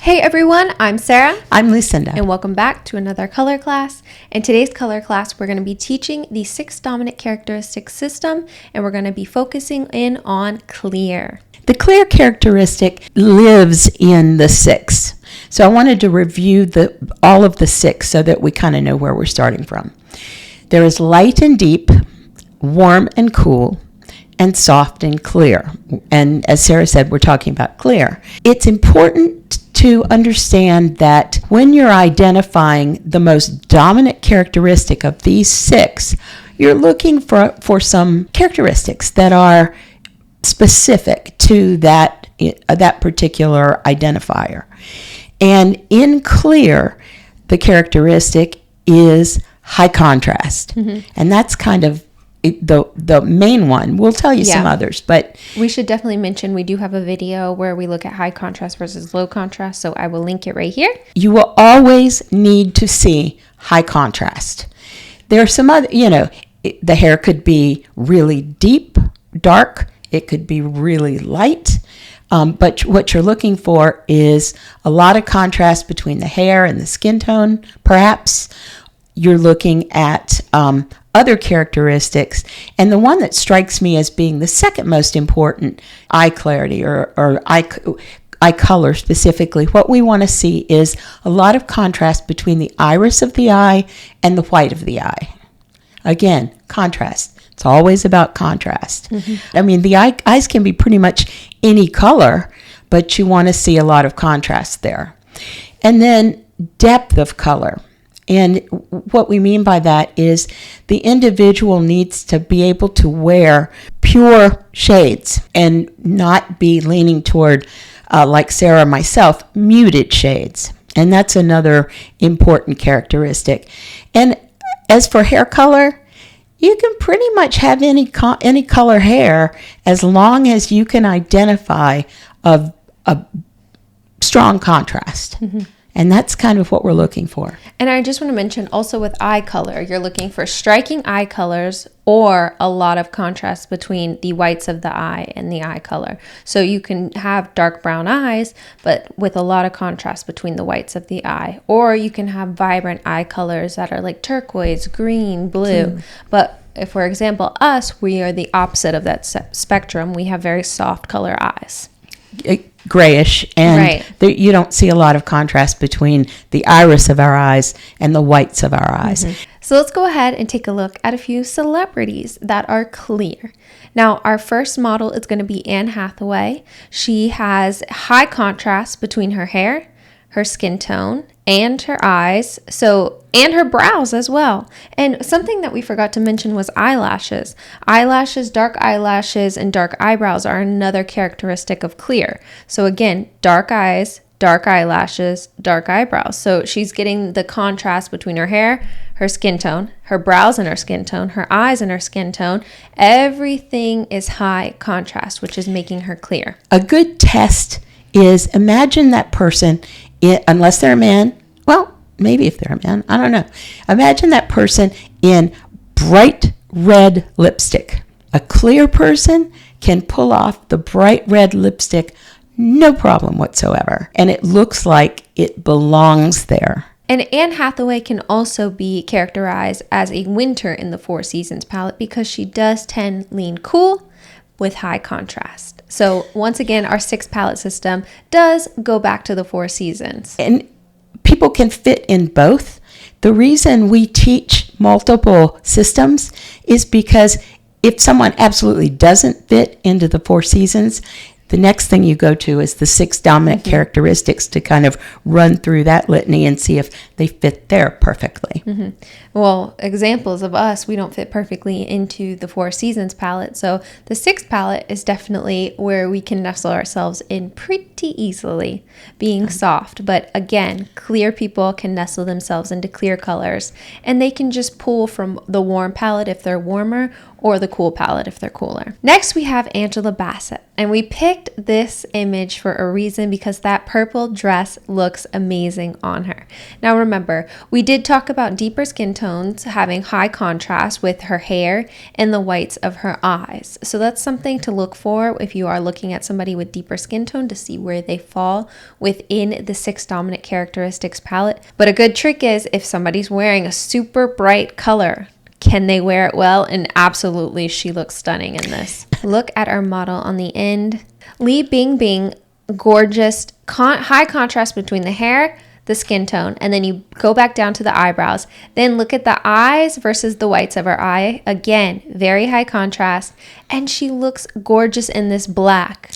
Hey everyone, I'm Sarah. I'm Lucinda. And welcome back to another color class. In today's color class, we're going to be teaching the 6 dominant characteristic system, and we're going to be focusing in on clear. The clear characteristic lives in the 6. So I wanted to review all of the 6 so that we kind of know where we're starting from. There is light and deep, warm and cool, and soft and clear. And as Sarah said, we're talking about clear. It's important to understand that when you're identifying the most dominant characteristic of these 6, you're looking for some characteristics that are specific to that particular identifier. And in clear, the characteristic is high contrast. Mm-hmm. And that's kind of the main one. We'll tell you some others, but we should definitely mention we do have a video where we look at high contrast versus low contrast, so I will link it right here. You will always need to see high contrast. There are some other, the hair could be really deep, dark. It could be really light. But what you're looking for is a lot of contrast between the hair and the skin tone, perhaps. You're looking at other characteristics. And the one that strikes me as being the second most important, eye clarity or eye color specifically, what we want to see is a lot of contrast between the iris of the eye and the white of the eye. Again, contrast. It's always about contrast. Mm-hmm. I mean, the eyes can be pretty much any color, but you want to see a lot of contrast there. And then depth of color. And what we mean by that is the individual needs to be able to wear pure shades and not be leaning toward, like Sarah and myself, muted shades. And that's another important characteristic. And as for hair color, you can pretty much have any color hair as long as you can identify a strong contrast. Mm-hmm. And that's kind of what we're looking for. And I just want to mention also with eye color, you're looking for striking eye colors or a lot of contrast between the whites of the eye and the eye color. So you can have dark brown eyes, but with a lot of contrast between the whites of the eye. Or you can have vibrant eye colors that are like turquoise, green, blue. But if, for example, us, we are the opposite of that spectrum. We have very soft color eyes. Grayish, and you don't see a lot of contrast between the iris of our eyes and the whites of our eyes. Mm-hmm. So let's go ahead and take a look at a few celebrities that are clear. Now, our first model is going to be Anne Hathaway. She has high contrast between her hair, her skin tone, and her eyes, and her brows as well. And something that we forgot to mention was eyelashes. Dark eyelashes, and dark eyebrows are another characteristic of clear. So again, dark eyes, dark eyelashes, dark eyebrows. So she's getting the contrast between her hair, her skin tone, her brows and her skin tone, her eyes and her skin tone. Everything is high contrast, which is making her clear. A good test is imagine that person, unless they're a man, well, maybe if they're a man, I don't know. Imagine that person in bright red lipstick. A clear person can pull off the bright red lipstick, no problem whatsoever. And it looks like it belongs there. And Anne Hathaway can also be characterized as a winter in the Four Seasons palette because she does lean cool with high contrast. So once again, our 6 palette system does go back to the 4 seasons. And people can fit in both. The reason we teach multiple systems is because if someone absolutely doesn't fit into the 4 seasons, the next thing you go to is the 6 dominant characteristics to kind of run through that litany and see if they fit there perfectly. Mm-hmm. Well, examples of us, we don't fit perfectly into the 4 seasons palette. So the 6th palette is definitely where we can nestle ourselves in pretty easily, being soft. But again, clear people can nestle themselves into clear colors, and they can just pull from the warm palette if they're warmer or the cool palette if they're cooler. Next, we have Angela Bassett, and we picked picked this image for a reason because that purple dress looks amazing on her. Now remember, we did talk about deeper skin tones having high contrast with her hair and the whites of her eyes. So that's something to look for if you are looking at somebody with deeper skin tone, to see where they fall within the 6 dominant characteristics palette. But a good trick is if somebody's wearing a super bright color, can they wear it well? And absolutely, she looks stunning in this. Look at our model on the end. Li Bingbing, gorgeous, high contrast between the hair, the skin tone, and then you go back down to the eyebrows. Then look at the eyes versus the whites of her eye. Again, very high contrast, and she looks gorgeous in this black.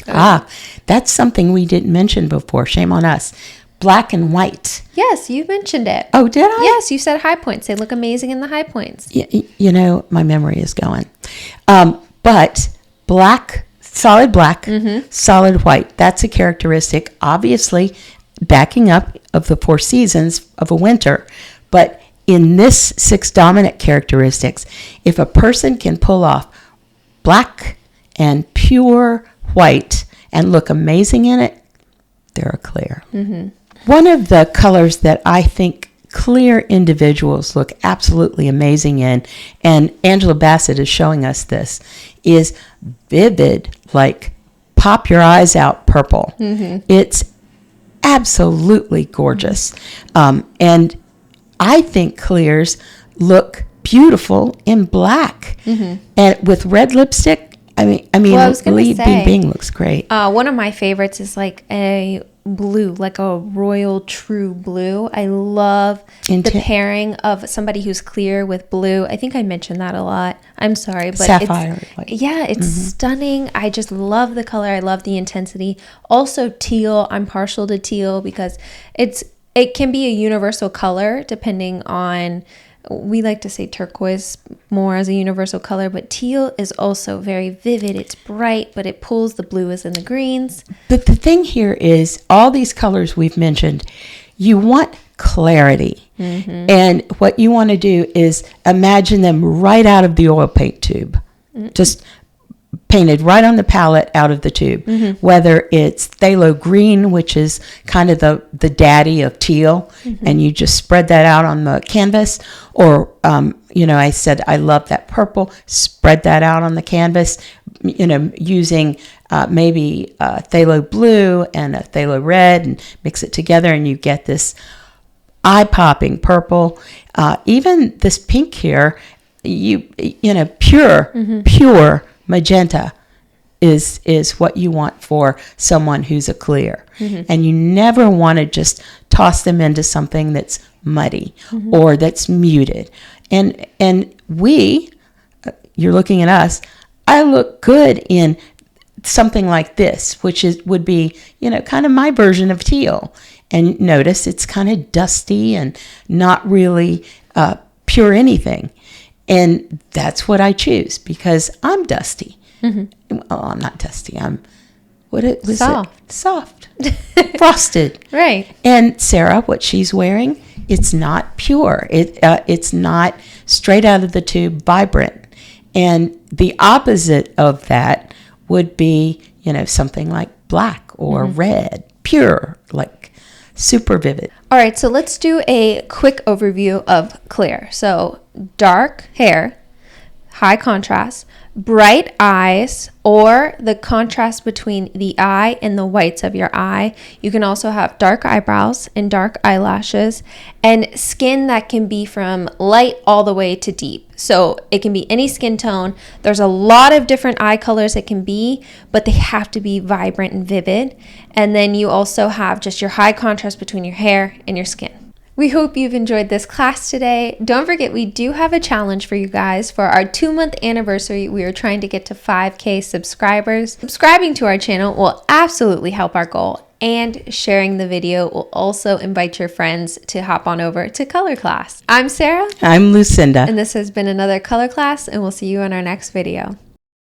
That's something we didn't mention before. Shame on us. Black and white. Yes, you mentioned it. Oh, did I? Yes, you said high points. They look amazing in the high points. You know, my memory is going. But black, solid black, solid white. That's a characteristic, obviously, backing up of the 4 seasons of a winter. But in this 6 dominant characteristics, if a person can pull off black and pure white and look amazing in it, they're a clear. One of the colors that I think clear individuals look absolutely amazing in, and Angela Bassett is showing us this, is vivid, like pop your eyes out purple. It's absolutely gorgeous. And I think clears look beautiful in black. And with red lipstick, I mean, Li Bingbing looks great. One of my favorites is like a blue, like a royal true blue. I love the pairing of somebody who's clear with blue. I think I mentioned that a lot. I'm sorry, but sapphire. It's stunning. I just love the color. I love the intensity. Also teal. I'm partial to teal because it can be a universal color depending on, we like to say turquoise more as a universal color, but teal is also very vivid. It's bright, but it pulls the blues and the greens. But the thing here is, all these colors we've mentioned, you want clarity. And what you want to do is imagine them right out of the oil paint tube. Just painted right on the palette out of the tube. Whether it's phthalo green, which is kind of the daddy of teal, and you just spread that out on the canvas, or I said I love that purple, spread that out on the canvas, using maybe phthalo blue and a phthalo red, and mix it together, and you get this eye-popping purple. Even this pink here, pure magenta is what you want for someone who's a clear. And you never want to just toss them into something that's muddy or that's muted. And you're looking at us, I look good in something like this, which would be, kind of my version of teal. And notice it's kind of dusty and not really pure anything. And that's what I choose because I'm dusty. Well, I'm not dusty. I'm, soft, frosted. Right. And Sarah, what she's wearing, it's not pure. It's not straight out of the tube vibrant. And the opposite of that would be, something like black or red, pure, like super vivid. All right, so let's do a quick overview of clear. So dark hair, high contrast, bright eyes, or the contrast between the eye and the whites of your eye. You can also have dark eyebrows and dark eyelashes, and skin that can be from light all the way to deep. So it can be any skin tone. There's a lot of different eye colors it can be, but they have to be vibrant and vivid. And then you also have just your high contrast between your hair and your skin. We hope you've enjoyed this class today. Don't forget, we do have a challenge for you guys. For our 2-month anniversary, we are trying to get to 5K subscribers. Subscribing to our channel will absolutely help our goal, and sharing the video will also invite your friends to hop on over to color class. I'm Sarah. I'm Lucinda. And this has been another color class, and we'll see you in our next video.